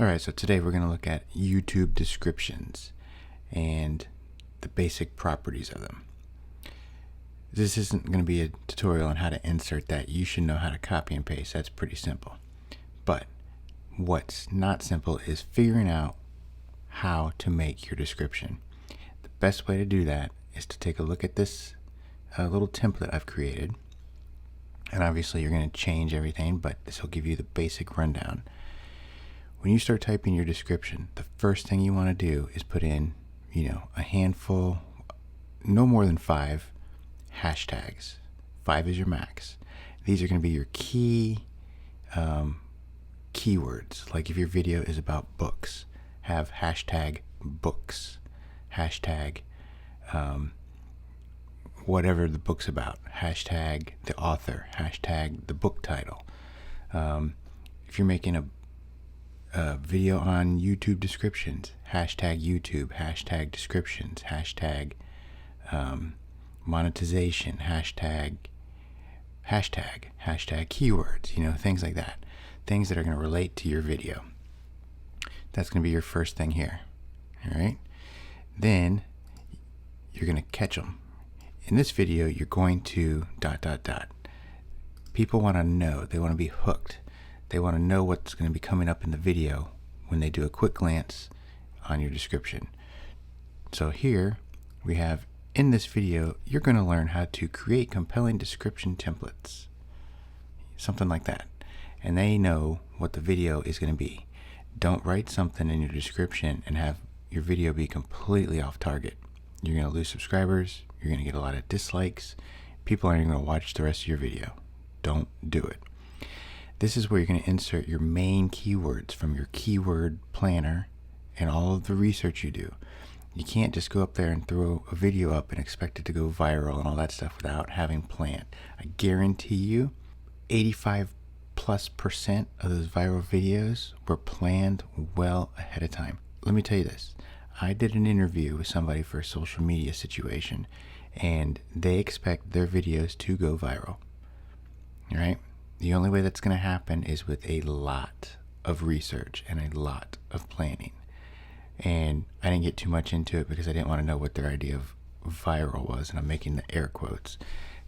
Alright, so today we're going to look at YouTube descriptions and the basic properties of them. This isn't going to be a tutorial on how to insert that. You should know how to copy and paste. That's pretty simple. But what's not simple is figuring out how to make your description. The best way to do that is to take a look at this little template I've created. And obviously you're going to change everything, but this will give you the basic rundown. When you start typing your description, the first thing you want to do is put in, a handful, no more than 5 hashtags. 5 is your max. These are going to be your key keywords. Like if your video is about books, have hashtag books, hashtag whatever the book's about, hashtag the author, hashtag the book title. If you're making a video on YouTube descriptions, hashtag YouTube, hashtag descriptions, hashtag monetization, hashtag keywords, things like that. Things that are going to relate to your video. That's going to be your first thing here. All right. Then you're going to catch them. In this video, you're going to ... People want to know. They want to be hooked. They want to know what's going to be coming up in the video when they do a quick glance on your description. So here we have, in this video, you're going to learn how to create compelling description templates. Something like that. And they know what the video is going to be. Don't write something in your description and have your video be completely off target. You're going to lose subscribers. You're going to get a lot of dislikes. People aren't even going to watch the rest of your video. Don't do it. This is where you're going to insert your main keywords from your keyword planner and all of the research you do. You can't just go up there and throw a video up and expect it to go viral and all that stuff without having planned. I guarantee you 85+% of those viral videos were planned well ahead of time. Let me tell you this. I did an interview with somebody for a social media situation, and they expect their videos to go viral. All right? The only way that's going to happen is with a lot of research and a lot of planning. And I didn't get too much into it because I didn't want to know what their idea of viral was, and I'm making the air quotes,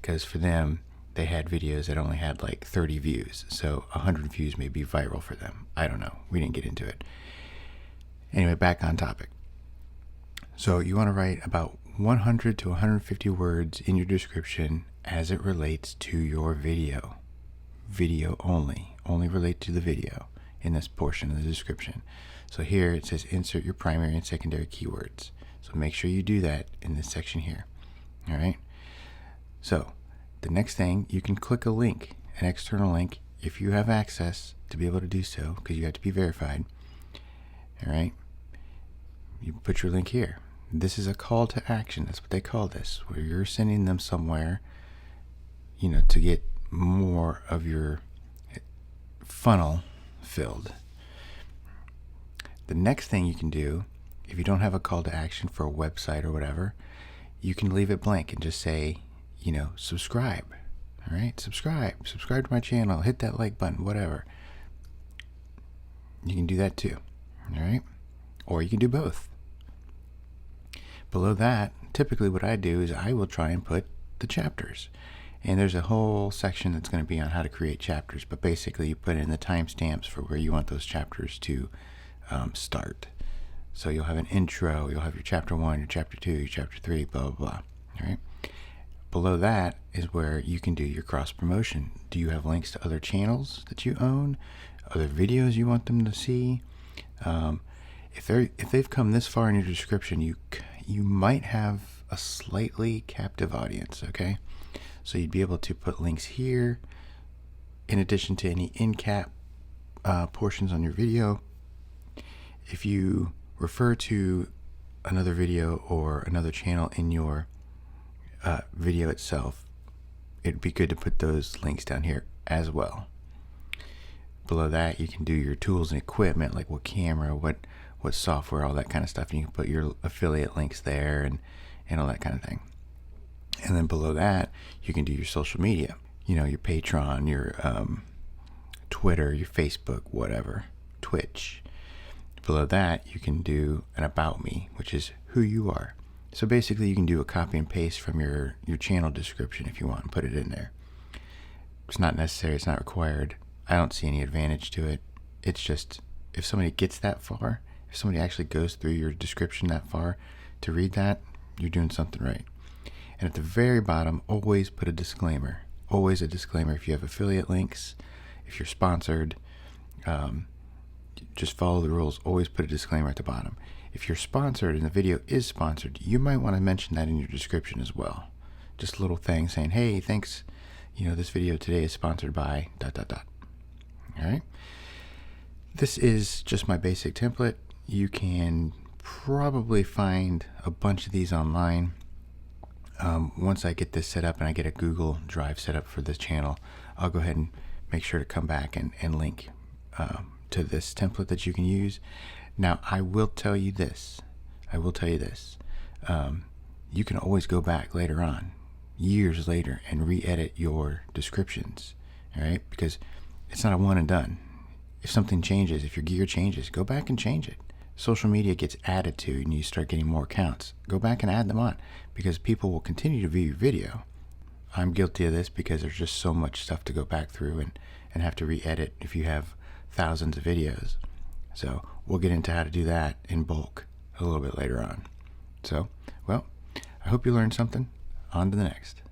because for them, they had videos that only had like 30 views. So 100 views may be viral for them. I don't know. We didn't get into it. Anyway, back on topic. So you want to write about 100 to 150 words in your description as it relates to your video. Video only relate to the video in this portion of the description. So here it says insert your primary and secondary keywords. So make sure you do that in this section here. All right. So the next thing, you can click a link, an external link, if you have access to be able to do so, because you have to be verified. All right. You put your link here. This is a call to action. That's what they call this, where you're sending them somewhere, to get more of your funnel filled. The next thing you can do, if you don't have a call to action for a website or whatever, you can leave it blank and just say, subscribe. All right, subscribe to my channel, hit that like button, whatever. You can do that too. All right, or you can do both. Below that, typically what I do is I will try and put the chapters. And there's a whole section that's going to be on how to create chapters, but basically you put in the timestamps for where you want those chapters to start. So you'll have an intro, you'll have your chapter 1, your chapter 2, your chapter 3, blah, blah, blah. All right. Below that is where you can do your cross promotion. Do you have links to other channels that you own, other videos you want them to see? If they've come this far in your description, you might have a slightly captive audience. Okay. So you'd be able to put links here in addition to any in-cap portions on your video. If you refer to another video or another channel in your video itself, it'd be good to put those links down here as well. Below that, you can do your tools and equipment, like what camera, what software, all that kind of stuff. And you can put your affiliate links there and all that kind of thing. And then below that, you can do your social media, your Patreon, your Twitter, your Facebook, whatever, Twitch. Below that, you can do an About Me, which is who you are. So basically, you can do a copy and paste from your channel description if you want and put it in there. It's not necessary. It's not required. I don't see any advantage to it. It's just, if somebody gets that far, if somebody actually goes through your description that far to read that, you're doing something right. And at the very bottom, always put a disclaimer. Always a disclaimer. If you have affiliate links, if you're sponsored, just follow the rules. Always put a disclaimer at the bottom. If you're sponsored and the video is sponsored, you might want to mention that in your description as well. Just a little thing saying, hey, thanks, this video today is sponsored by ... All right. This is just my basic template. You can probably find a bunch of these online. Once I get this set up and I get a Google Drive set up for this channel, I'll go ahead and make sure to come back and link to this template that you can use. Now, I will tell you this. You can always go back later on, years later, and re-edit your descriptions, all right? Because it's not a one and done. If something changes, if your gear changes, go back and change it. Social media gets added to and you start getting more accounts. Go back and add them on because people will continue to view your video. I'm guilty of this because there's just so much stuff to go back through and have to re-edit if you have thousands of videos. So we'll get into how to do that in bulk a little bit later on. So, well, I hope you learned something. On to the next.